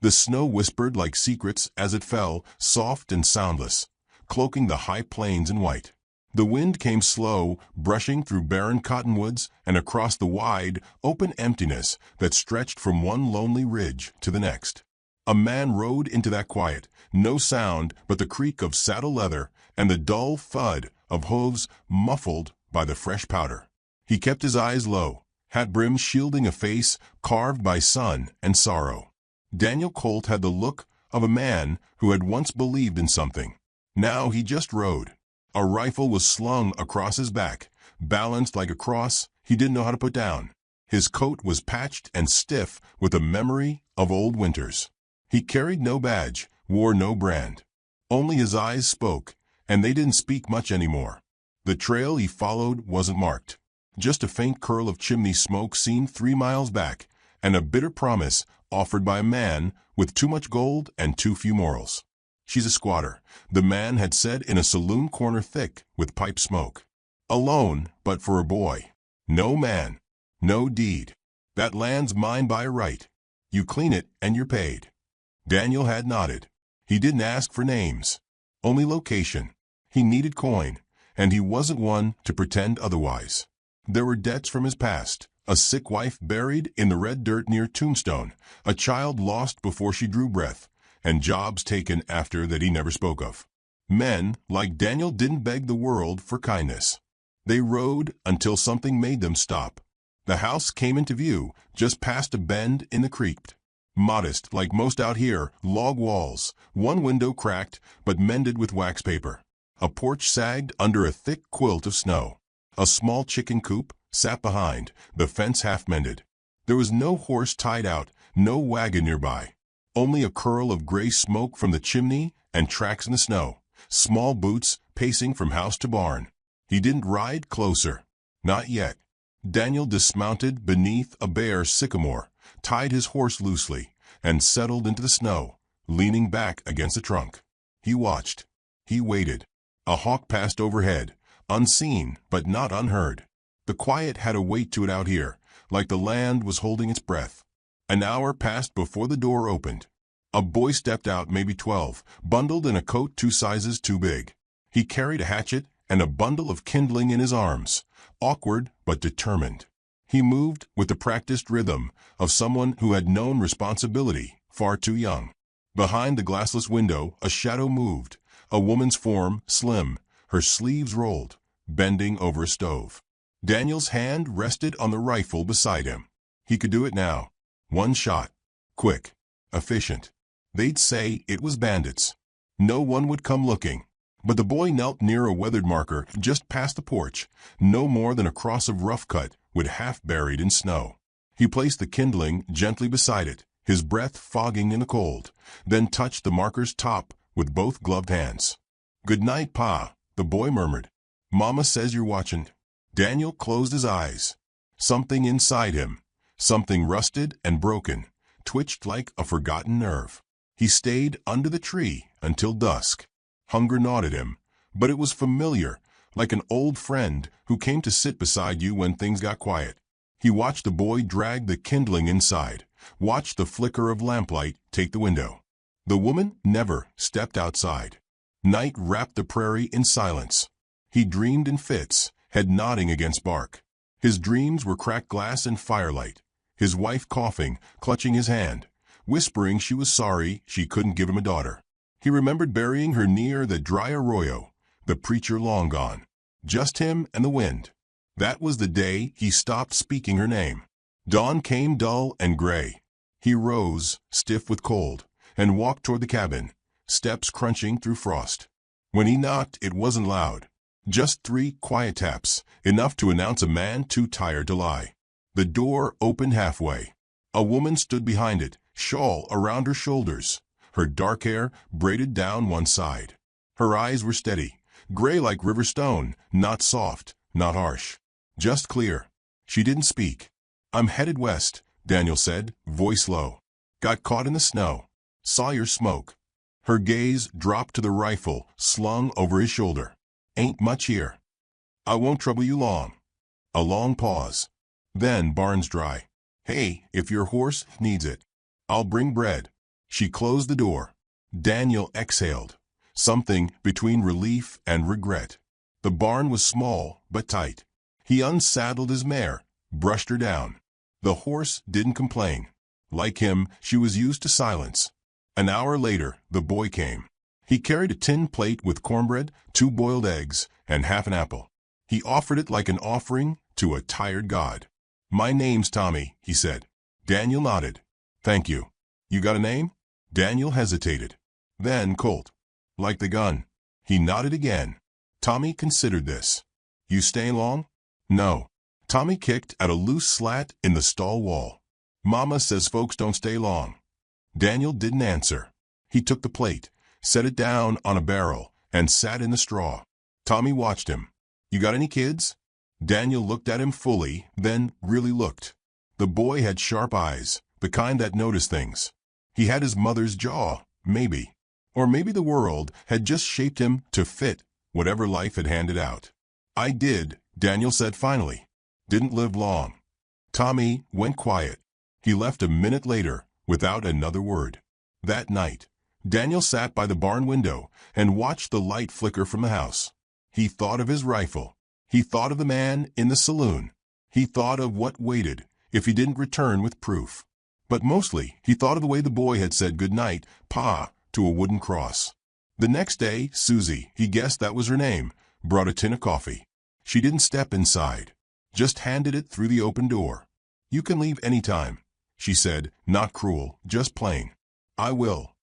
The snow whispered like secrets as it fell, soft and soundless, cloaking the high plains in white. The wind came slow, brushing through barren cottonwoods and across the wide, open emptiness that stretched from one lonely ridge to the next. A man rode into that quiet, no sound but the creak of saddle leather and the dull thud of hooves muffled by the fresh powder. He kept his eyes low, hat brim shielding a face carved by sun and sorrow. Daniel Colt had the look of a man who had once believed in something. Now he just rode. A rifle was slung across his back, balanced like a cross he didn't know how to put down. His coat was patched and stiff with a memory of old winters. He carried no badge, wore no brand. Only his eyes spoke, and they didn't speak much anymore. The trail he followed wasn't marked. Just a faint curl of chimney smoke seen 3 miles back, and a bitter promise offered by a man with too much gold and too few morals. "She's a squatter," the man had said in a saloon corner thick with pipe smoke. "Alone, but for a boy. No man, no deed. That land's mine by right. You clean it and you're paid." Daniel had nodded. He didn't ask for names, only location. He needed coin, and he wasn't one to pretend otherwise. There were debts from his past, a sick wife buried in the red dirt near Tombstone, a child lost before she drew breath, and jobs taken after that he never spoke of. Men like Daniel didn't beg the world for kindness. They rode until something made them stop. The house came into view just past a bend in the creek. Modest, like most out here, log walls, one window cracked but mended with wax paper. A porch sagged under a thick quilt of snow. A small chicken coop sat behind, the fence half mended. There was no horse tied out, no wagon nearby. Only a curl of gray smoke from the chimney and tracks in the snow, small boots pacing from house to barn. He didn't ride closer. Not yet. Daniel dismounted beneath a bare sycamore, tied his horse loosely, and settled into the snow, leaning back against the trunk. He watched. He waited. A hawk passed overhead, unseen but not unheard. The quiet had a weight to it out here, like the land was holding its breath. An hour passed before the door opened. A boy stepped out, maybe 12, bundled in a coat 2 sizes too big. He carried a hatchet and a bundle of kindling in his arms, awkward but determined. He moved with the practiced rhythm of someone who had known responsibility far too young. Behind the glassless window, a shadow moved, a woman's form, slim, her sleeves rolled, bending over a stove. Daniel's hand rested on the rifle beside him. He could do it now. 1 shot. Quick. Efficient. They'd say it was bandits. No one would come looking. But the boy knelt near a weathered marker just past the porch, no more than a cross of rough cut, with half buried in snow. He placed the kindling gently beside it, his breath fogging in the cold, then touched the marker's top with both gloved hands. "Good night, Pa," the boy murmured. "Mama says you're watching." Daniel closed his eyes. Something inside him, something rusted and broken, twitched like a forgotten nerve. He stayed under the tree until dusk. Hunger gnawed at him, but it was familiar, like an old friend who came to sit beside you when things got quiet. He watched the boy drag the kindling inside, watched the flicker of lamplight take the window. The woman never stepped outside. Night wrapped the prairie in silence. He dreamed in fits, head nodding against bark. His dreams were cracked glass and firelight, his wife coughing, clutching his hand, whispering she was sorry she couldn't give him a daughter. He remembered burying her near the dry arroyo, the preacher long gone. Just him and the wind. That was the day he stopped speaking her name. Dawn came dull and gray. He rose, stiff with cold, and walked toward the cabin, steps crunching through frost. When he knocked, it wasn't loud. Just 3 quiet taps, enough to announce a man too tired to lie. The door opened halfway. A woman stood behind it, shawl around her shoulders, her dark hair braided down one side. Her eyes were steady, gray like river stone, not soft, not harsh, just clear. She didn't speak. "I'm headed west," Daniel said, voice low. "Got caught in the snow. Saw your smoke." Her gaze dropped to the rifle slung over his shoulder. "Ain't much here." "I won't trouble you long." A long pause. Then, Barnes dry. "Hey, if your horse needs it, I'll bring bread." She closed the door. Daniel exhaled, something between relief and regret. The barn was small but tight. He unsaddled his mare, brushed her down. The horse didn't complain. Like him, she was used to silence. An hour later, the boy came. He carried a tin plate with cornbread, 2 boiled eggs, and half an apple. He offered it like an offering to a tired god. "My name's Tommy," he said. Daniel nodded. "Thank you. You got a name?" Daniel hesitated. Then Colt. "Like the gun." He nodded again. Tommy considered this. "You staying long?" "No." Tommy kicked at a loose slat in the stall wall. "Mama says folks don't stay long." Daniel didn't answer. He took the plate, set it down on a barrel, and sat in the straw. Tommy watched him. "You got any kids?" Daniel looked at him fully, then really looked. The boy had sharp eyes, the kind that notice things. He had his mother's jaw, maybe. Or maybe the world had just shaped him to fit whatever life had handed out. "I did," Daniel said finally. "Didn't live long." Tommy went quiet. He left a minute later without another word. That night, Daniel sat by the barn window and watched the light flicker from the house. He thought of his rifle. He thought of the man in the saloon. He thought of what waited if he didn't return with proof. But mostly, he thought of the way the boy had said good night, Pa, to a wooden cross. The next day, Susie, he guessed that was her name, brought a tin of coffee. She didn't step inside, just handed it through the open door. "You can leave any time," she said, not cruel, just plain. "I will."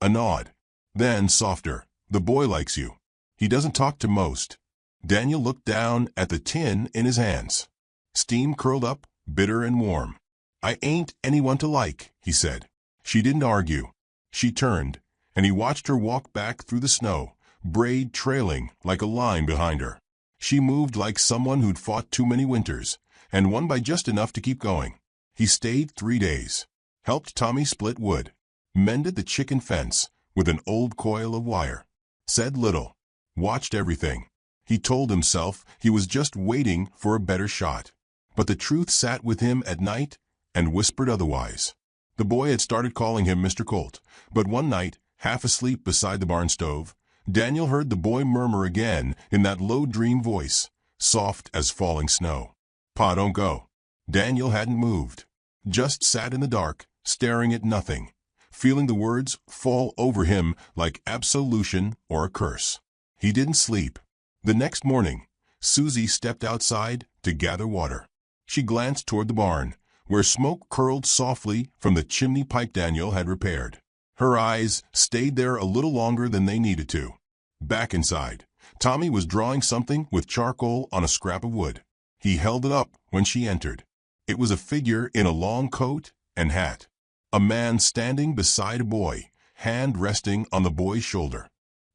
A nod. Then, softer, "The boy likes you. He doesn't talk to most." Daniel looked down at the tin in his hands. Steam curled up, bitter and warm. "I ain't anyone to like," he said. She didn't argue. She turned, and he watched her walk back through the snow, braid trailing like a line behind her. She moved like someone who'd fought too many winters, and won by just enough to keep going. He stayed 3 days, helped Tommy split wood, mended the chicken fence with an old coil of wire, said little, watched everything. He told himself he was just waiting for a better shot. But the truth sat with him at night and whispered otherwise. The boy had started calling him Mr. Colt, but one night, half asleep beside the barn stove, Daniel heard the boy murmur again in that low dream voice, soft as falling snow. "Pa, don't go." Daniel hadn't moved, just sat in the dark, staring at nothing, feeling the words fall over him like absolution or a curse. He didn't sleep. The next morning, Susie stepped outside to gather water. She glanced toward the barn, where smoke curled softly from the chimney pipe Daniel had repaired. Her eyes stayed there a little longer than they needed to. Back inside, Tommy was drawing something with charcoal on a scrap of wood. He held it up when she entered. It was a figure in a long coat and hat. A man standing beside a boy, hand resting on the boy's shoulder.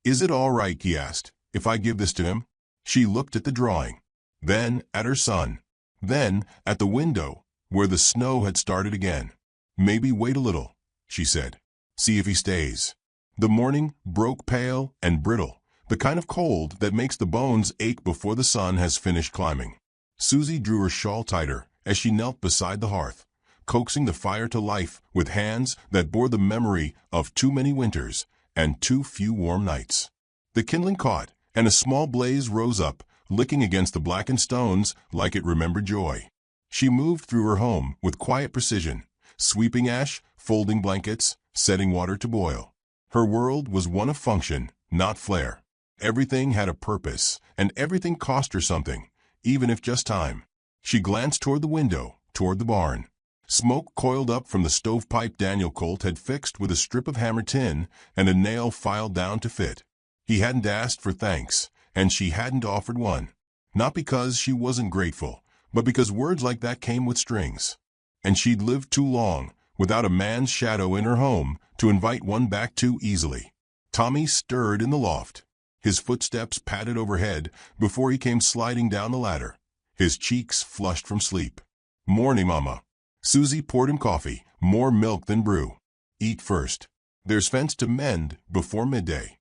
"Is it all right," he asked, "if I give this to him?" She looked at the drawing, then at her son, then at the window where the snow had started again. "Maybe wait a little," she said. "See if he stays." The morning broke pale and brittle, the kind of cold that makes the bones ache before the sun has finished climbing. Susie drew her shawl tighter as she knelt beside the hearth, coaxing the fire to life with hands that bore the memory of too many winters and too few warm nights. The kindling caught, and a small blaze rose up, licking against the blackened stones like it remembered joy. She moved through her home with quiet precision, sweeping ash, folding blankets, setting water to boil. Her world was one of function, not flair. Everything had a purpose, and everything cost her something, even if just time. She glanced toward the window, toward the barn. Smoke coiled up from the stovepipe Daniel Colt had fixed with a strip of hammered tin and a nail filed down to fit. He hadn't asked for thanks, and she hadn't offered one. Not because she wasn't grateful, but because words like that came with strings. And she'd lived too long without a man's shadow in her home to invite one back too easily. Tommy stirred in the loft. His footsteps padded overhead before he came sliding down the ladder, his cheeks flushed from sleep. "Morning, Mama." Susie poured him coffee, more milk than brew. "Eat first. There's fence to mend before midday."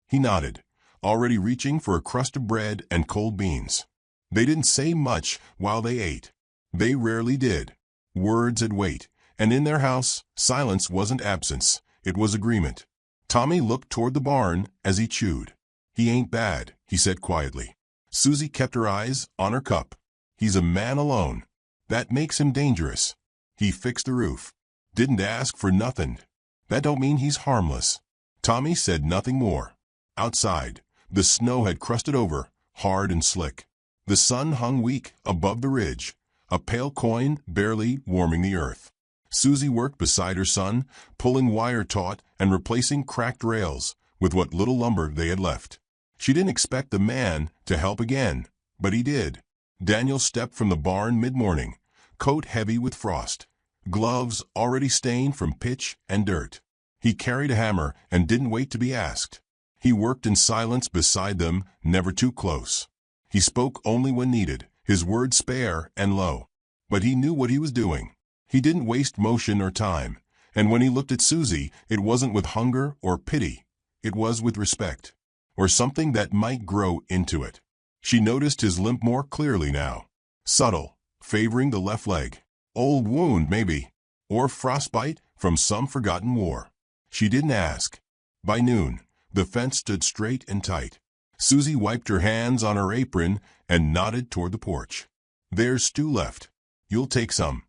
He nodded, already reaching for a crust of bread and cold beans. They didn't say much while they ate. They rarely did. Words had weight, and in their house, silence wasn't absence. It was agreement. Tommy looked toward the barn as he chewed. "He ain't bad," he said quietly. Susie kept her eyes on her cup. "He's a man alone. That makes him dangerous. He fixed the roof. Didn't ask for nothing. That don't mean he's harmless." Tommy said nothing more. Outside, the snow had crusted over, hard and slick. The sun hung weak above the ridge, a pale coin barely warming the earth. Susie worked beside her son, pulling wire taut and replacing cracked rails with what little lumber they had left. She didn't expect the man to help again, but he did. Daniel stepped from the barn mid-morning, coat heavy with frost, gloves already stained from pitch and dirt. He carried a hammer and didn't wait to be asked. He worked in silence beside them, never too close. He spoke only when needed, his words spare and low. But he knew what he was doing. He didn't waste motion or time, and when he looked at Susie, it wasn't with hunger or pity. It was with respect, or something that might grow into it. She noticed his limp more clearly now. Subtle, favoring the left leg. Old wound, maybe, or frostbite from some forgotten war. She didn't ask. By noon, the fence stood straight and tight. Susie wiped her hands on her apron and nodded toward the porch. "There's stew left. You'll take some."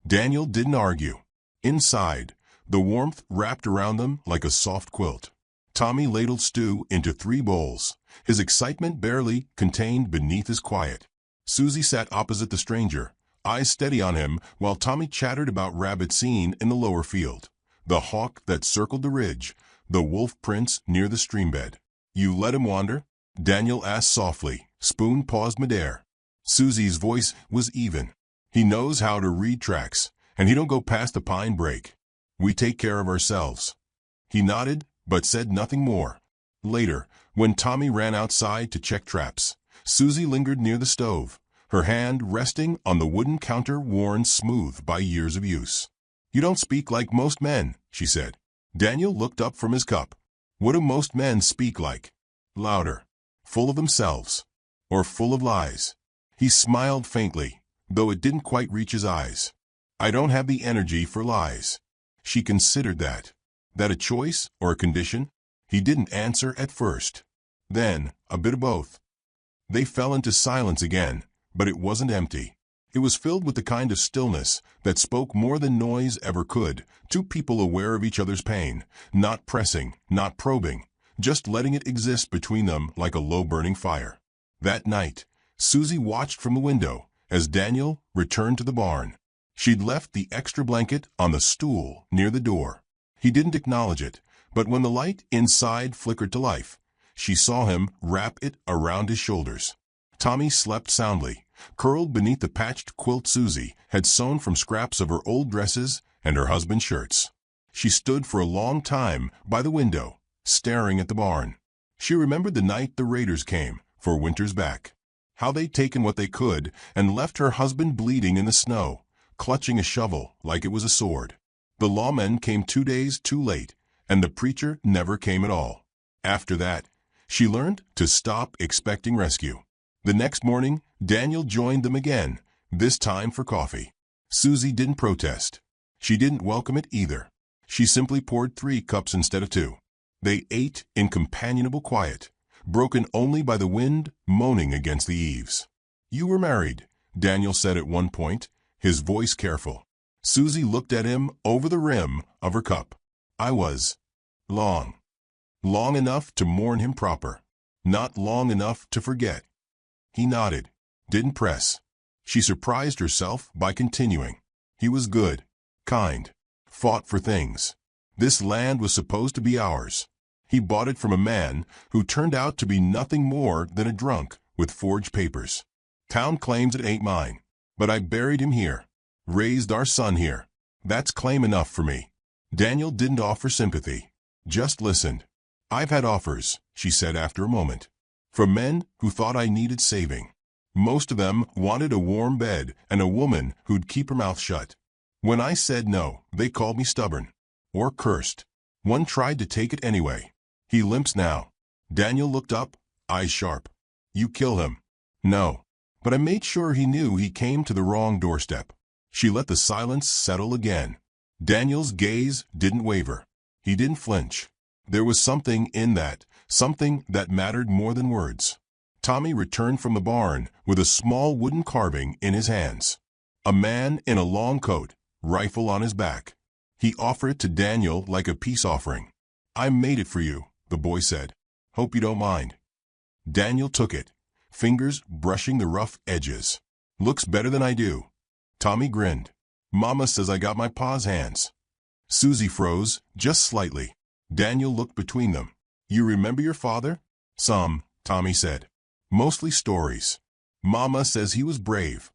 Daniel didn't argue. Inside, the warmth wrapped around them like a soft quilt. Tommy ladled stew into 3 bowls, his excitement barely contained beneath his quiet. Susie sat opposite the stranger, eyes steady on him, while Tommy chattered about rabbits seen in the lower field, the hawk that circled the ridge, the wolf prints near the streambed. "You let him wander?" Daniel asked softly, spoon paused midair. Susie's voice was even. "He knows how to read tracks, and he don't go past the pine break. We take care of ourselves." He nodded, but said nothing more. Later, when Tommy ran outside to check traps, Susie lingered near the stove, her hand resting on the wooden counter worn smooth by years of use. "You don't speak like most men," she said. Daniel looked up from his cup. "What do most men speak like?" "Louder. Full of themselves. Or full of lies." He smiled faintly, though it didn't quite reach his eyes. "I don't have the energy for lies." She considered that. That a choice or a condition? He didn't answer at first. Then, a bit of both. They fell into silence again, but it wasn't empty. It was filled with the kind of stillness that spoke more than noise ever could, 2 people aware of each other's pain, not pressing, not probing, just letting it exist between them like a low-burning fire. That night, Susie watched from the window as Daniel returned to the barn. She'd left the extra blanket on the stool near the door. He didn't acknowledge it, but when the light inside flickered to life, she saw him wrap it around his shoulders. Tommy slept soundly, curled beneath the patched quilt Susie had sewn from scraps of her old dresses and her husband's shirts. She stood for a long time by the window, staring at the barn. She remembered the night the raiders came for Winter's back. How they'd taken what they could and left her husband bleeding in the snow, clutching a shovel like it was a sword. The lawmen came 2 days too late, and the preacher never came at all. After that, she learned to stop expecting rescue. The next morning, Daniel joined them again, this time for coffee. Susie didn't protest. She didn't welcome it either. She simply poured 3 cups instead of 2. They ate in companionable quiet, broken only by the wind moaning against the eaves. "You were married," Daniel said at one point, his voice careful. Susie looked at him over the rim of her cup. "I was. Long. Long enough to mourn him proper. Not long enough to forget." He nodded, didn't press. She surprised herself by continuing. "He was good, kind, fought for things. This land was supposed to be ours. He bought it from a man who turned out to be nothing more than a drunk with forged papers. Town claims it ain't mine, but I buried him here. Raised our son here. That's claim enough for me." Daniel didn't offer sympathy, just listened. "I've had offers," she said after a moment, "from men who thought I needed saving. Most of them wanted a warm bed and a woman who'd keep her mouth shut. When I said no, they called me stubborn. Or cursed. One tried to take it anyway. He limps now." Daniel looked up, eyes sharp. "You kill him." "No. But I made sure he knew he came to the wrong doorstep." She let the silence settle again. Daniel's gaze didn't waver. He didn't flinch. There was something in that, something that mattered more than words. Tommy returned from the barn with a small wooden carving in his hands. A man in a long coat, rifle on his back. He offered it to Daniel like a peace offering. "I made it for you," the boy said. "Hope you don't mind." Daniel took it, fingers brushing the rough edges. "Looks better than I do." Tommy grinned. "Mama says I got my pa's hands." Susie froze, just slightly. Daniel looked between them. "You remember your father?" "Some," Tommy said. "Mostly stories. Mama says he was brave."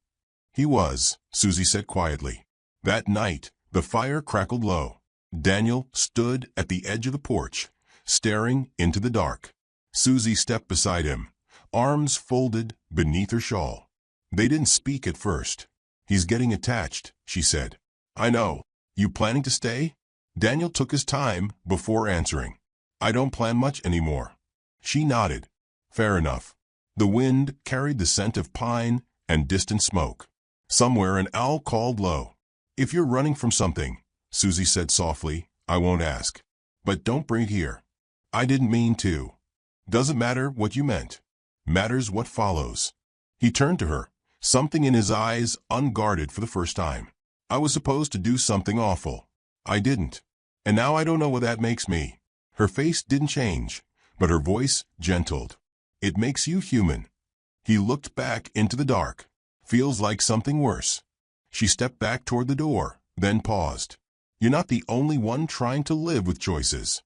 "He was," Susie said quietly. That night, the fire crackled low. Daniel stood at the edge of the porch, staring into the dark. Susie stepped beside him, arms folded beneath her shawl. They didn't speak at first. "He's getting attached," she said. "I know. You planning to stay?" Daniel took his time before answering. "I don't plan much anymore." She nodded. "Fair enough." The wind carried the scent of pine and distant smoke. Somewhere an owl called low. "If you're running from something," Susie said softly, "I won't ask. But don't bring it here." "I didn't mean to." "Doesn't matter what you meant. Matters what follows." He turned to her, something in his eyes unguarded for the first time. "I was supposed to do something awful. I didn't. And now I don't know what that makes me." Her face didn't change, but her voice gentled. "It makes you human." He looked back into the dark. "Feels like something worse." She stepped back toward the door, then paused. "You're not the only one trying to live with choices."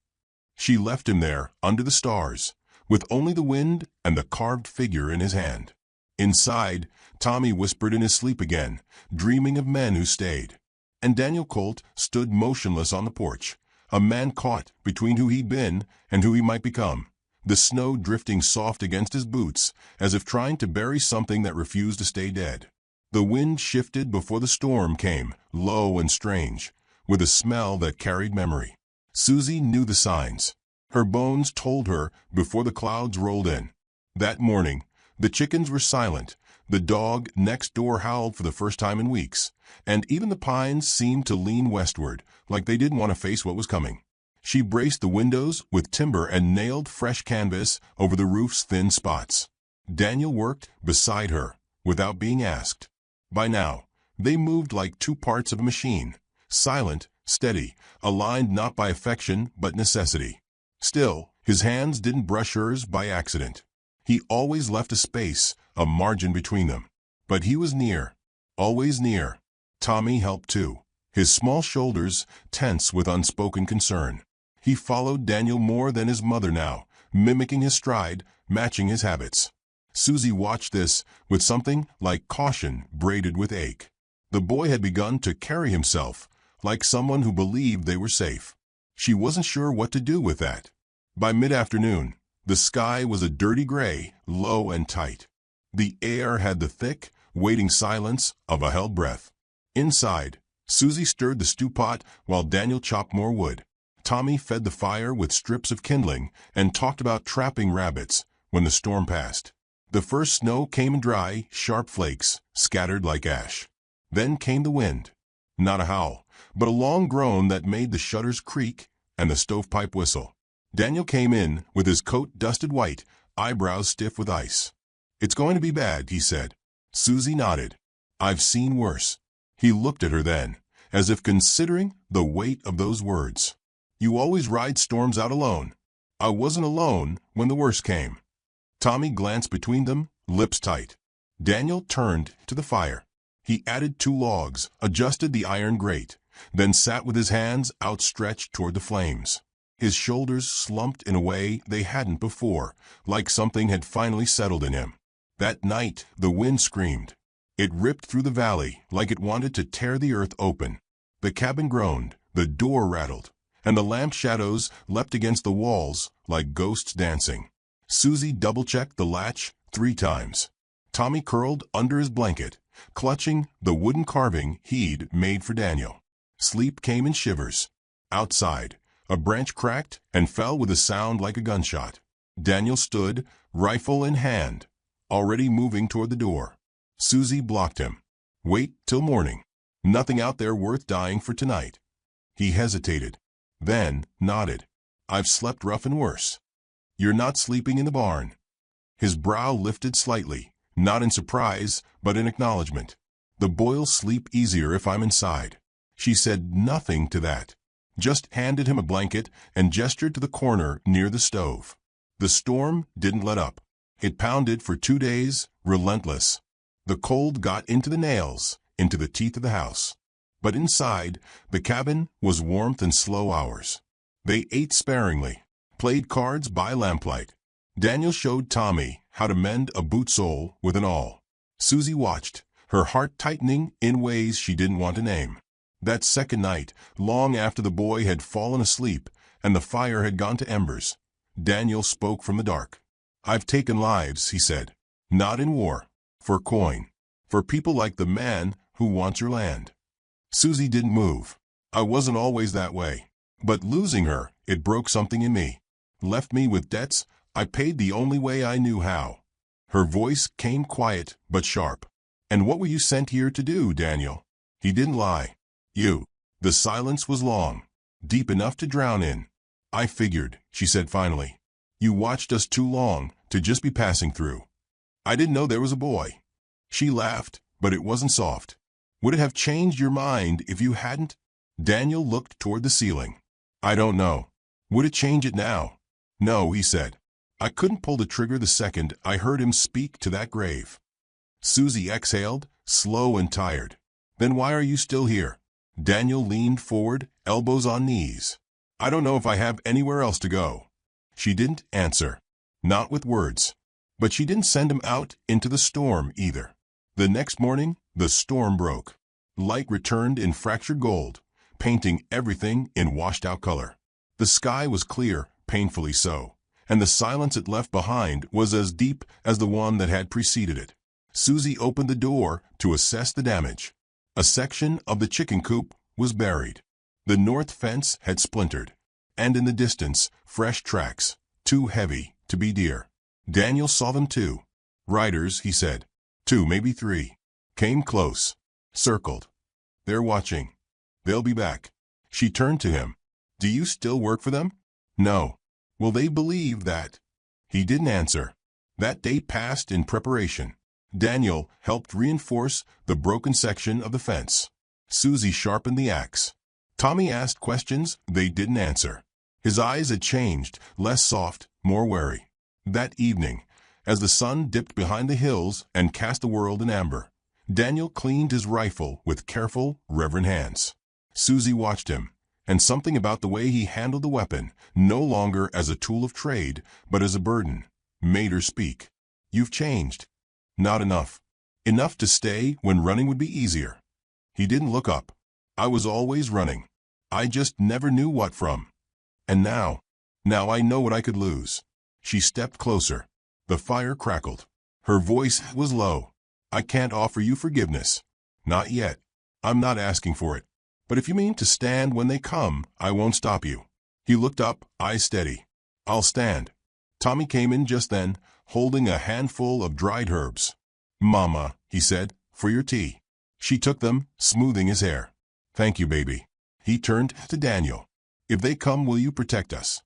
She left him there, under the stars, with only the wind and the carved figure in his hand. Inside, Tommy whispered in his sleep again, dreaming of men who stayed. And Daniel Colt stood motionless on the porch, a man caught between who he'd been and who he might become, the snow drifting soft against his boots as if trying to bury something that refused to stay dead. The wind shifted before the storm came, low and strange, with a smell that carried memory. Susie knew the signs. Her bones told her before the clouds rolled in. That morning, the chickens were silent, the dog next door howled for the first time in weeks, and even the pines seemed to lean westward, like they didn't want to face what was coming. She braced the windows with timber and nailed fresh canvas over the roof's thin spots. Daniel worked beside her, without being asked. By now, they moved like two parts of a machine, silent, steady, aligned not by affection but necessity. Still, his hands didn't brush hers by accident. He always left a space, a margin between them. But he was near, always near. Tommy helped too, his small shoulders tense with unspoken concern. He followed Daniel more than his mother now, mimicking his stride, matching his habits. Susie watched this with something like caution braided with ache. The boy had begun to carry himself like someone who believed they were safe. She wasn't sure what to do with that. By mid-afternoon, the sky was a dirty gray, low and tight. The air had the thick, waiting silence of a held breath. Inside, Susie stirred the stew pot while Daniel chopped more wood. Tommy fed the fire with strips of kindling and talked about trapping rabbits when the storm passed. The first snow came in dry, sharp flakes, scattered like ash. Then came the wind. Not a howl, but a long groan that made the shutters creak and the stovepipe whistle. Daniel came in with his coat dusted white, eyebrows stiff with ice. "It's going to be bad," he said. Susie nodded. "I've seen worse." He looked at her then, as if considering the weight of those words. "You always ride storms out alone." "I wasn't alone when the worst came." Tommy glanced between them, lips tight. Daniel turned to the fire. He added 2 logs, adjusted the iron grate, then sat with his hands outstretched toward the flames. His shoulders slumped in a way they hadn't before, like something had finally settled in him. That night, the wind screamed. It ripped through the valley like it wanted to tear the earth open. The cabin groaned, the door rattled, and the lamp shadows leapt against the walls like ghosts dancing. Susie double-checked the latch 3 times. Tommy curled under his blanket, clutching the wooden carving he'd made for Daniel. Sleep came in shivers. Outside, a branch cracked and fell with a sound like a gunshot. Daniel stood, rifle in hand, already moving toward the door. Susie blocked him. "Wait till morning. Nothing out there worth dying for tonight." He hesitated. then nodded. "I've slept rough and worse." "You're not sleeping in the barn." His brow lifted slightly, not in surprise, but in acknowledgement. "The boys sleep easier if I'm inside." She said nothing to that, just handed him a blanket and gestured to the corner near the stove. The storm didn't let up. It pounded for 2 days, relentless. The cold got into the nails, into the teeth of the house. But inside, the cabin was warmth and slow hours. They ate sparingly, played cards by lamplight. Daniel showed Tommy how to mend a boot sole with an awl. Susie watched, her heart tightening in ways she didn't want to name. That second night, long after the boy had fallen asleep and the fire had gone to embers, Daniel spoke from the dark. "I've taken lives," he said. "Not in war. For coin. For people like the man who wants your land." Susie didn't move. "I wasn't always that way. But losing her, it broke something in me. Left me with debts I paid the only way I knew how." Her voice came quiet but sharp. "And what were you sent here to do, Daniel?" He didn't lie. "You." The silence was long, deep enough to drown in. "I figured," she said finally. "You watched us too long to just be passing through." "I didn't know there was a boy." She laughed, but it wasn't soft. "Would it have changed your mind if you hadn't?" Daniel looked toward the ceiling. "I don't know. Would it change it now?" "No," he said. "I couldn't pull the trigger the second I heard him speak to that grave." Susie exhaled, slow and tired. "Then why are you still here?" Daniel leaned forward, elbows on knees. "I don't know if I have anywhere else to go." She didn't answer. Not with words. But she didn't send him out into the storm either. The next morning, the storm broke. Light returned in fractured gold, painting everything in washed-out color. The sky was clear, painfully so, and the silence it left behind was as deep as the one that had preceded it. Susie opened the door to assess the damage. A section of the chicken coop was buried. The north fence had splintered, and in the distance, fresh tracks, too heavy to be deer. Daniel saw them too. "Riders," he said. 2, maybe 3. Came close. Circled. "They're watching. They'll be back." She turned to him. "Do you still work for them?" "No." "Will they believe that?" He didn't answer. That day passed in preparation. Daniel helped reinforce the broken section of the fence. Susie sharpened the axe. Tommy asked questions they didn't answer. His eyes had changed, less soft, more wary. That evening, as the sun dipped behind the hills and cast the world in amber, Daniel cleaned his rifle with careful, reverent hands. Susie watched him, and something about the way he handled the weapon, no longer as a tool of trade, but as a burden, made her speak. "You've changed." "Not enough." "Enough to stay when running would be easier." He didn't look up. "I was always running. I just never knew what from. And now I know what I could lose." She stepped closer. The fire crackled. Her voice was low. "I can't offer you forgiveness. Not yet. I'm not asking for it. But if you mean to stand when they come, I won't stop you." He looked up, eyes steady. "I'll stand." Tommy came in just then, holding a handful of dried herbs. "Mama," he said, "for your tea." She took them, smoothing his hair. "Thank you, baby." He turned to Daniel. "If they come, will you protect us?"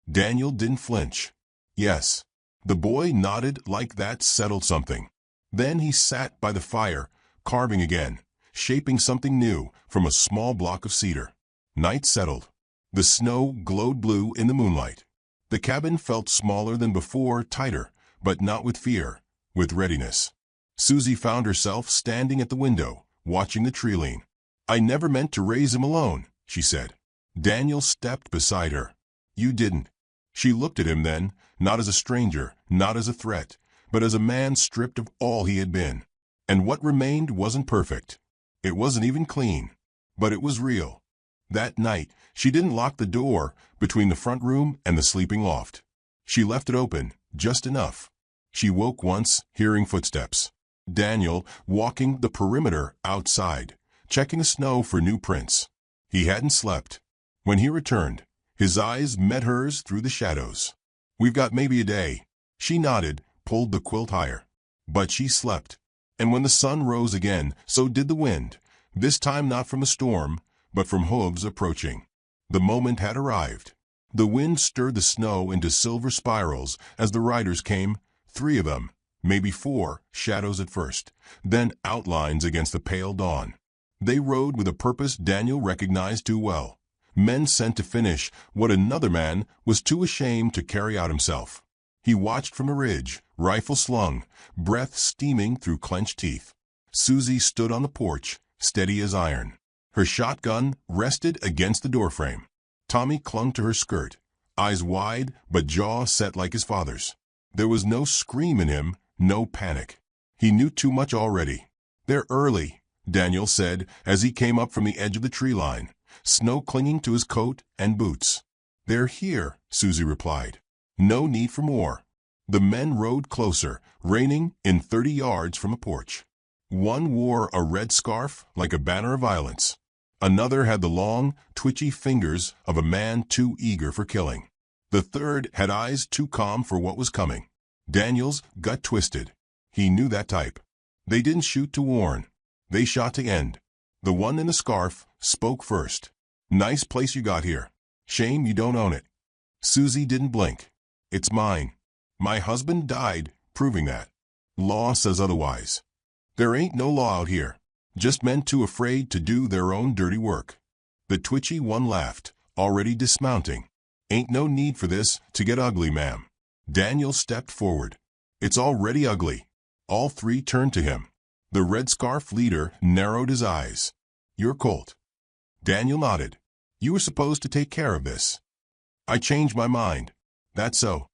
Daniel didn't flinch. "Yes." The boy nodded like that settled something. Then he sat by the fire, carving again, shaping something new from a small block of cedar. Night settled. The snow glowed blue in the moonlight. The cabin felt smaller than before, tighter, but not with fear, with readiness. Susie found herself standing at the window, watching the tree lean. "I never meant to raise him alone," she said. Daniel stepped beside her. "You didn't." She looked at him then, not as a stranger, not as a threat, but as a man stripped of all he had been. And what remained wasn't perfect. It wasn't even clean. But it was real. That night, she didn't lock the door between the front room and the sleeping loft. She left it open, just enough. She woke once, hearing footsteps. Daniel walking the perimeter outside, checking the snow for new prints. He hadn't slept. When he returned, his eyes met hers through the shadows. "We've got maybe a day." She nodded, pulled the quilt higher. But she slept. And when the sun rose again, so did the wind, this time not from a storm, but from hooves approaching. The moment had arrived. The wind stirred the snow into silver spirals as the riders came, 3 of them, maybe 4, shadows at first, then outlines against the pale dawn. They rode with a purpose Daniel recognized too well. Men sent to finish what another man was too ashamed to carry out himself. He watched from a ridge, rifle slung, breath steaming through clenched teeth. Susie stood on the porch, steady as iron. Her shotgun rested against the doorframe. Tommy clung to her skirt, eyes wide but jaw set like his father's. There was no scream in him, no panic. He knew too much already. "They're early," Daniel said as he came up from the edge of the tree line, snow clinging to his coat and boots. "They're here," Susie replied. No need for more. The men rode closer, reining in 30 yards from a porch. One wore a red scarf like a banner of violence. Another had the long, twitchy fingers of a man too eager for killing. The third had eyes too calm for what was coming. Daniel's gut twisted. He knew that type. They didn't shoot to warn. They shot to end. The one in the scarf spoke first. "Nice place you got here. Shame you don't own it." Susie didn't blink. "It's mine. My husband died proving that. Law says otherwise. There ain't no law out here. Just men too afraid to do their own dirty work." The twitchy one laughed, already dismounting. "Ain't no need for this to get ugly, ma'am." Daniel stepped forward. "It's already ugly." All 3 turned to him. The red scarf leader narrowed his eyes. "You're Colt." Daniel nodded. "You were supposed to take care of this." "I changed my mind." "That's so."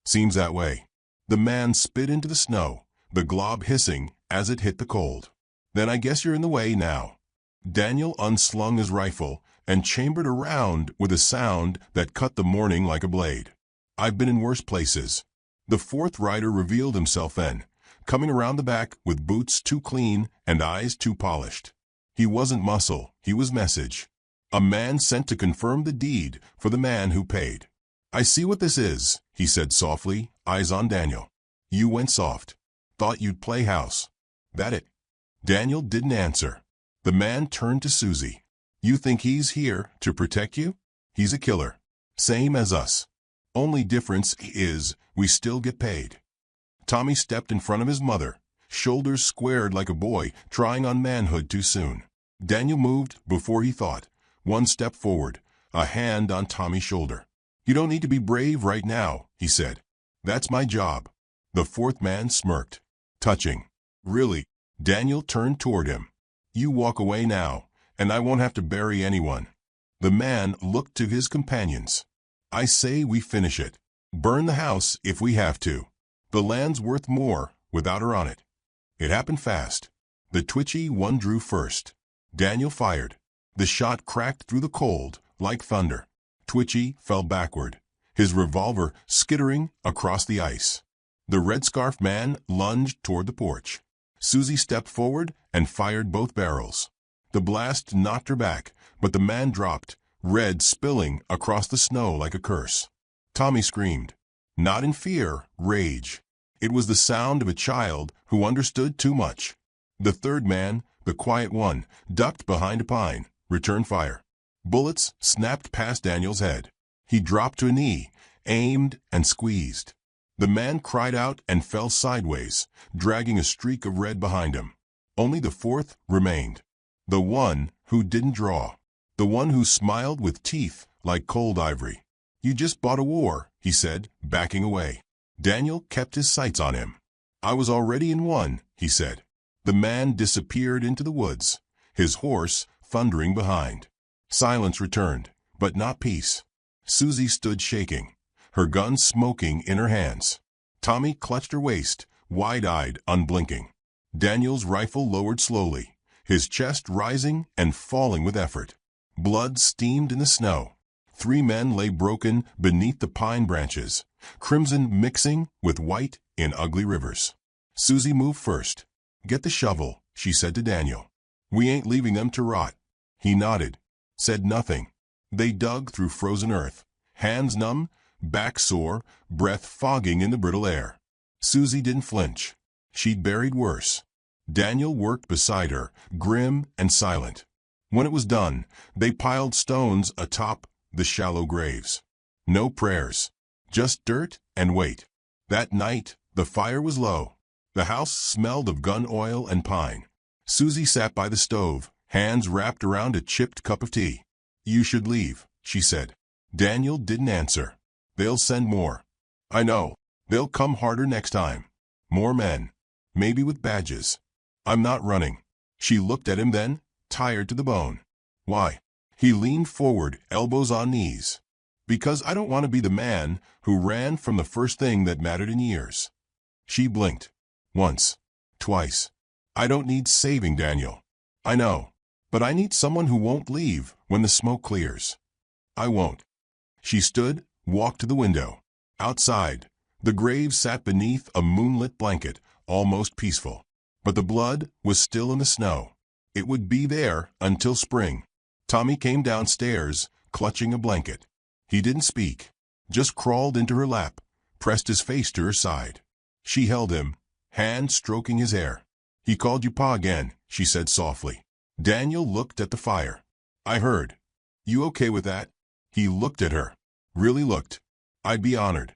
"Seems that way." The man spit into the snow, the glob hissing as it hit the cold. "Then I guess you're in the way now." Daniel unslung his rifle and chambered around with a sound that cut the morning like a blade. "I've been in worse places." The 4th rider revealed himself then, coming around the back with boots too clean and eyes too polished. He wasn't muscle, he was message. A man sent to confirm the deed for the man who paid. "I see what this is," he said softly, eyes on Daniel. "You went soft. Thought you'd play house. That it?" Daniel didn't answer. The man turned to Susie. "You think he's here to protect you? He's a killer. Same as us. Only difference is we still get paid." Tommy stepped in front of his mother, shoulders squared like a boy trying on manhood too soon. Daniel moved before he thought, 1 step forward, a hand on Tommy's shoulder. "You don't need to be brave right now," he said. "That's my job." The 4th man smirked. "Touching." "Really?" Daniel turned toward him. "You walk away now, and I won't have to bury anyone." The man looked to his companions. "I say we finish it. Burn the house if we have to. The land's worth more without her on it." It happened fast. The twitchy one drew first. Daniel fired. The shot cracked through the cold like thunder. Twitchy fell backward, his revolver skittering across the ice. The red scarf man lunged toward the porch. Susie stepped forward and fired both barrels. The blast knocked her back, but the man dropped, red spilling across the snow like a curse. Tommy screamed. Not in fear, rage. It was the sound of a child who understood too much. The 3rd man, the quiet one, ducked behind a pine, returned fire. Bullets snapped past Daniel's head. He dropped to a knee, aimed and squeezed. The man cried out and fell sideways, dragging a streak of red behind him. Only the 4th remained. The one who didn't draw. The one who smiled with teeth like cold ivory. "You just bought a war," he said, backing away. Daniel kept his sights on him. "I was already in one," he said. The man disappeared into the woods, his horse thundering behind. Silence returned, but not peace. Susie stood shaking, her gun smoking in her hands. Tommy clutched her waist, wide-eyed, unblinking. Daniel's rifle lowered slowly, his chest rising and falling with effort. Blood steamed in the snow. 3 men lay broken beneath the pine branches, crimson mixing with white in ugly rivers. Susie moved first. "Get the shovel," she said to Daniel. "We ain't leaving them to rot." He nodded, said nothing. They dug through frozen earth, hands numb, back sore, breath fogging in the brittle air. Susie didn't flinch. She'd buried worse. Daniel worked beside her, grim and silent. When it was done, they piled stones atop the shallow graves. No prayers. Just dirt and weight. That night, the fire was low. The house smelled of gun oil and pine. Susie sat by the stove, hands wrapped around a chipped cup of tea. "You should leave," she said. Daniel didn't answer. "They'll send more." "I know. They'll come harder next time. More men. Maybe with badges." "I'm not running." She looked at him then, tired to the bone. "Why?" He leaned forward, elbows on knees. "Because I don't want to be the man who ran from the first thing that mattered in years." She blinked. Once. Twice. "I don't need saving, Daniel." "I know. But I need someone who won't leave when the smoke clears." "I won't." She stood, walked to the window. Outside, the grave sat beneath a moonlit blanket, almost peaceful. But the blood was still in the snow. It would be there until spring. Tommy came downstairs, clutching a blanket. He didn't speak, just crawled into her lap, pressed his face to her side. She held him, hand stroking his hair. "He called you Pa again," she said softly. Daniel looked at the fire. "I heard. You okay with that?" He looked at her. Really looked. "I'd be honored."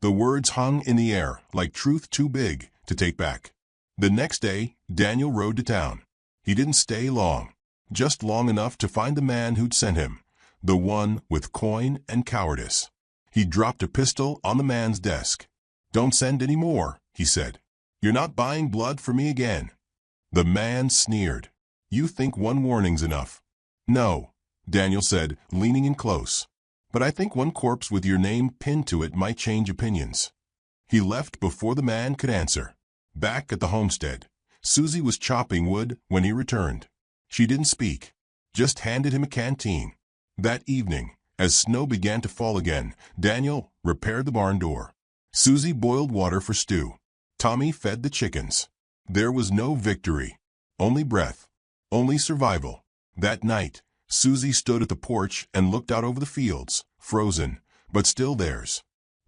The words hung in the air like truth too big to take back. The next day, Daniel rode to town. He didn't stay long, just long enough to find the man who'd sent him, the one with coin and cowardice. He dropped a pistol on the man's desk. "Don't send any more," he said. "You're not buying blood for me again." The man sneered. "You think one warning's enough." "No," Daniel said, leaning in close. "But I think one corpse with your name pinned to it might change opinions." He left before the man could answer. Back at the homestead, Susie was chopping wood when he returned. She didn't speak, just handed him a canteen. That evening, as snow began to fall again, Daniel repaired the barn door. Susie boiled water for stew. Tommy fed the chickens. There was no victory, only breath, only survival. That night, Susie stood at the porch and looked out over the fields, frozen, but still theirs.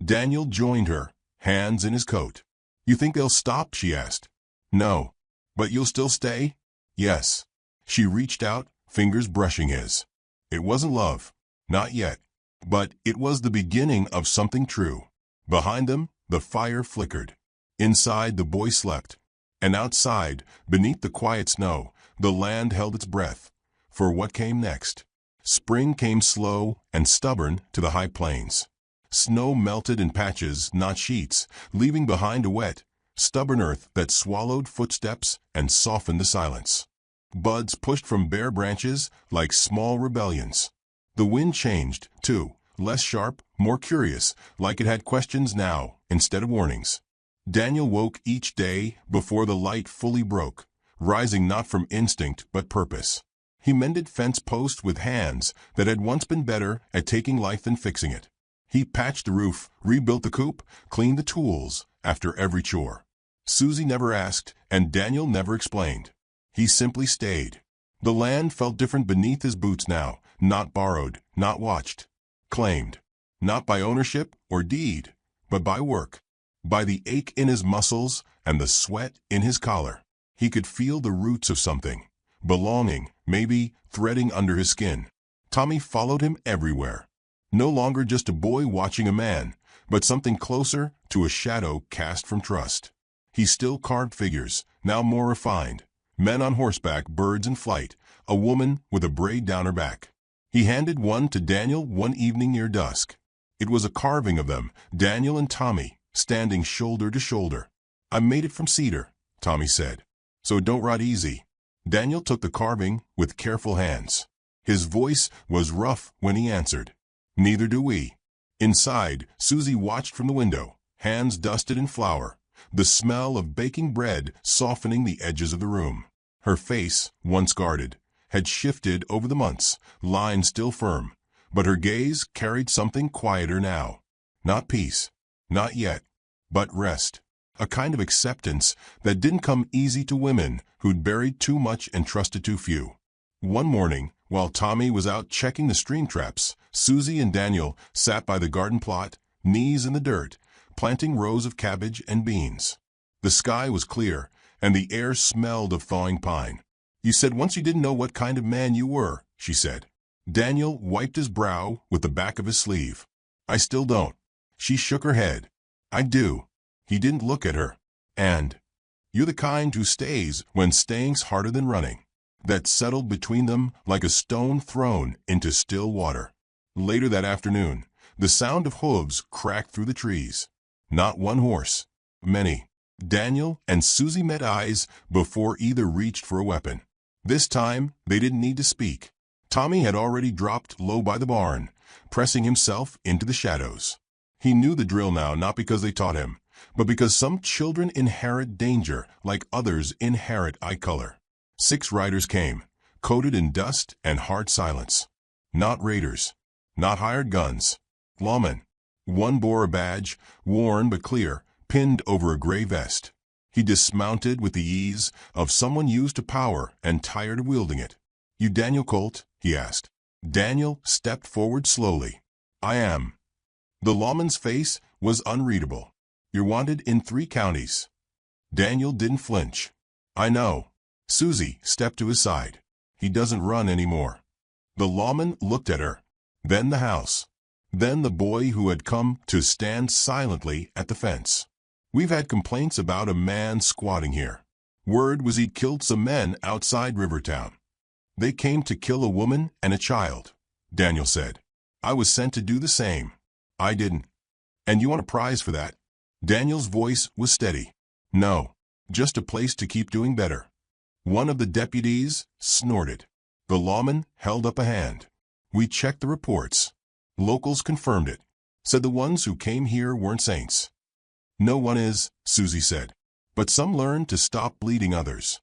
Daniel joined her, hands in his coat. "You think they'll stop?" she asked. "No. But you'll still stay?" "Yes." She reached out, fingers brushing his. It wasn't love. Not yet. But it was the beginning of something true. Behind them, the fire flickered. Inside, the boy slept. And outside, beneath the quiet snow, the land held its breath. For what came next? Spring came slow and stubborn to the high plains. Snow melted in patches, not sheets, leaving behind a wet, stubborn earth that swallowed footsteps and softened the silence. Buds pushed from bare branches like small rebellions. The wind changed, too, less sharp, more curious, like it had questions now instead of warnings. Daniel woke each day before the light fully broke, rising not from instinct but purpose. He mended fence posts with hands that had once been better at taking life than fixing it. He patched the roof, rebuilt the coop, cleaned the tools after every chore. Susie never asked, and Daniel never explained. He simply stayed. The land felt different beneath his boots now, not borrowed, not watched. Claimed. Not by ownership or deed, but by work. By the ache in his muscles and the sweat in his collar. He could feel the roots of something. Belonging, maybe, threading under his skin. Tommy followed him everywhere. No longer just a boy watching a man, but something closer to a shadow cast from trust. He still carved figures, now more refined. Men on horseback, birds in flight, a woman with a braid down her back. He handed one to Daniel one evening near dusk. It was a carving of them, Daniel and Tommy, standing shoulder to shoulder. "I made it from cedar," Tommy said, "so don't rot easy." Daniel took the carving with careful hands. His voice was rough when he answered. "Neither do we." Inside, Susie watched from the window, hands dusted in flour, the smell of baking bread softening the edges of the room. Her face, once guarded, had shifted over the months, lines still firm, but her gaze carried something quieter now. Not peace, not yet, but rest. A kind of acceptance that didn't come easy to women who'd buried too much and trusted too few. One morning, while Tommy was out checking the stream traps, Susie and Daniel sat by the garden plot, knees in the dirt, planting rows of cabbage and beans. The sky was clear, and the air smelled of thawing pine. "You said once you didn't know what kind of man you were," she said. Daniel wiped his brow with the back of his sleeve. I still don't. She shook her head. I do. He didn't look at her. And you're the kind who stays when staying's harder than running. That settled between them like a stone thrown into still water. Later that afternoon, the sound of hooves cracked through the trees. Not one horse. Many. Daniel and Susie met eyes before either reached for a weapon. This time, they didn't need to speak. Tommy had already dropped low by the barn, pressing himself into the shadows. He knew the drill now, not because they taught him, but because some children inherit danger like others inherit eye color. 6 riders came, coated in dust and hard silence. Not raiders. Not hired guns. Lawmen. One bore a badge, worn but clear, pinned over a gray vest. He dismounted with the ease of someone used to power and tired of wielding it. You Daniel Colt? He asked. Daniel stepped forward slowly. I am. The lawman's face was unreadable. You're wanted in 3 counties. Daniel didn't flinch. I know. Susie stepped to his side. He doesn't run anymore. The lawman looked at her. Then the house. Then the boy who had come to stand silently at the fence. We've had complaints about a man squatting here. Word was he'd killed some men outside Rivertown. They came to kill a woman and a child, Daniel said. I was sent to do the same. I didn't. And you want a prize for that? Daniel's voice was steady. No, just a place to keep doing better. One of the deputies snorted. The lawman held up a hand. We checked the reports. Locals confirmed it. Said the ones who came here weren't saints. No one is, Susie said. But some learned to stop bleeding others.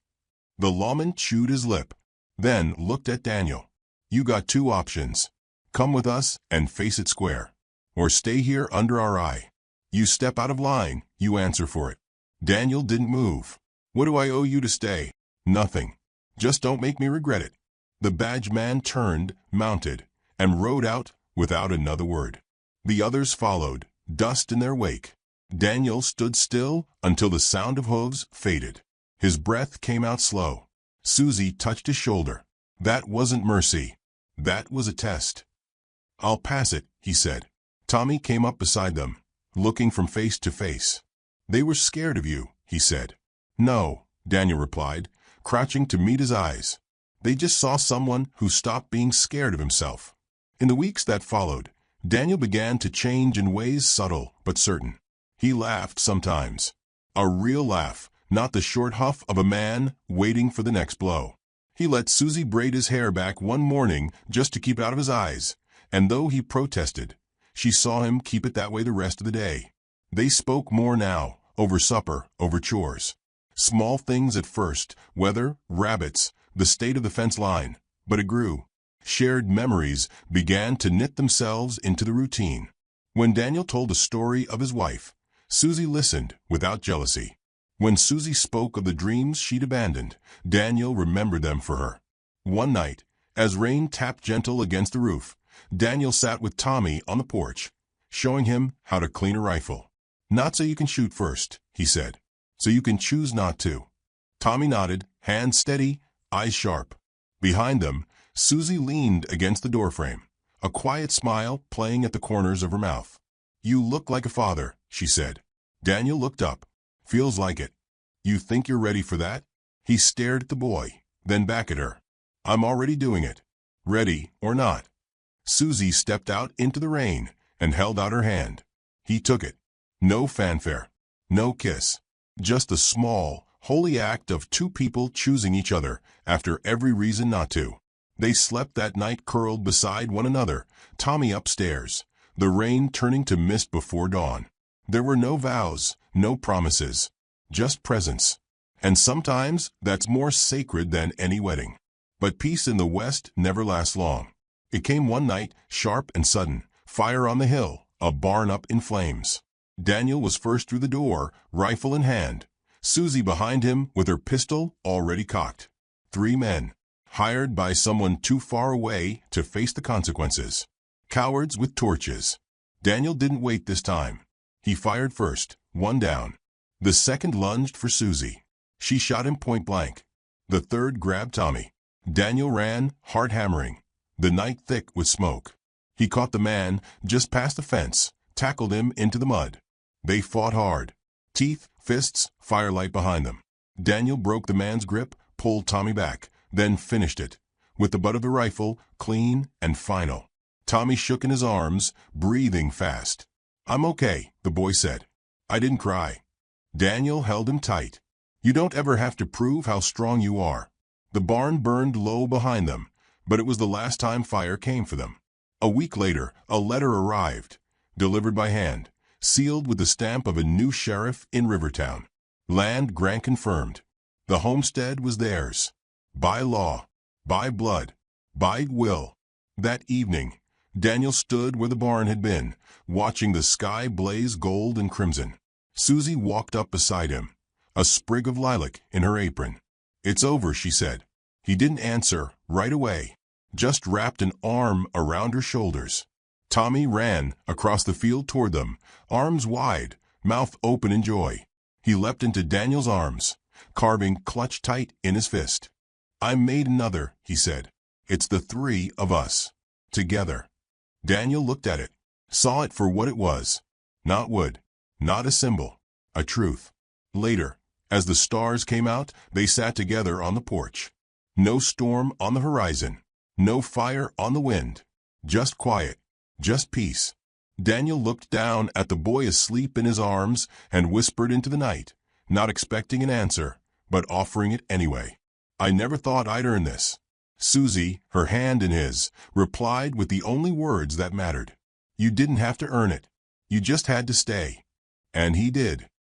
The lawman chewed his lip, then looked at Daniel. You got 2 options. Come with us and face it square. Or stay here under our eye. You step out of line, you answer for it. Daniel didn't move. What do I owe you to stay? Nothing. Just don't make me regret it. The badge man turned, mounted, and rode out without another word. The others followed, dust in their wake. Daniel stood still until the sound of hooves faded. His breath came out slow. Susie touched his shoulder. That wasn't mercy. That was a test. I'll pass it, he said. Tommy came up beside them, looking from face to face. They were scared of you, he said. No, Daniel replied, crouching to meet his eyes. They just saw someone who stopped being scared of himself. In the weeks that followed, Daniel began to change in ways subtle but certain. He laughed sometimes. A real laugh, not the short huff of a man waiting for the next blow. He let Susie braid his hair back one morning just to keep it out of his eyes, and though he protested, she saw him keep it that way the rest of the day. They spoke more now, over supper, over chores. Small things at first, weather, rabbits, the state of the fence line, but it grew. Shared memories began to knit themselves into the routine. When Daniel told a story of his wife, Susie listened without jealousy. When Susie spoke of the dreams she'd abandoned, Daniel remembered them for her. One night, as rain tapped gentle against the roof, Daniel sat with Tommy on the porch, showing him how to clean a rifle. Not so you can shoot first, he said. So you can choose not to. Tommy nodded, hands steady, eyes sharp. Behind them, Susie leaned against the doorframe, a quiet smile playing at the corners of her mouth. You look like a father, she said. Daniel looked up. Feels like it. You think you're ready for that? He stared at the boy, then back at her. I'm already doing it. Ready or not. Susie stepped out into the rain and held out her hand. He took it. No fanfare. No kiss. Just the small, holy act of 2 people choosing each other after every reason not to. They slept that night curled beside one another, Tommy upstairs, the rain turning to mist before dawn. There were no vows, no promises, just presence. And sometimes that's more sacred than any wedding. But peace in the West never lasts long. It came one night, sharp and sudden, fire on the hill, a barn up in flames. Daniel was first through the door, rifle in hand. Susie behind him with her pistol already cocked. 3 men, hired by someone too far away to face the consequences. Cowards with torches. Daniel didn't wait this time. He fired first, one down. The second lunged for Susie. She shot him point blank. The third grabbed Tommy. Daniel ran, heart hammering. the night thick with smoke. He caught the man just past the fence, tackled him into the mud. They fought hard. Teeth, fists, firelight behind them. Daniel broke the man's grip, pulled Tommy back, then finished it, with the butt of the rifle, clean and final. Tommy shook in his arms, breathing fast. "I'm okay," the boy said. "I didn't cry." Daniel held him tight. "You don't ever have to prove how strong you are." The barn burned low behind them, but it was the last time fire came for them. A week later, a letter arrived, delivered by hand, sealed with the stamp of a new sheriff in Rivertown. Land grant confirmed. The homestead was theirs. By law, by blood, by will. That evening, Daniel stood where the barn had been, watching the sky blaze gold and crimson. Susie walked up beside him, a sprig of lilac in her apron. "It's over," she said. He didn't answer right away, just wrapped an arm around her shoulders. Tommy ran across the field toward them, arms wide, mouth open in joy. He leapt into Daniel's arms, carving clutched tight in his fist. "I made another," he said. "It's the three of us, together." Daniel looked at it, saw it for what it was. Not wood, not a symbol, a truth. Later, as the stars came out, they sat together on the porch. No storm on the horizon, no fire on the wind, just quiet, just peace. Daniel looked down at the boy asleep in his arms and whispered into the night, not expecting an answer, but offering it anyway. "I never thought I'd earn this." Susie, her hand in his, replied with the only words that mattered. "You didn't have to earn it. You just had to stay." And he did.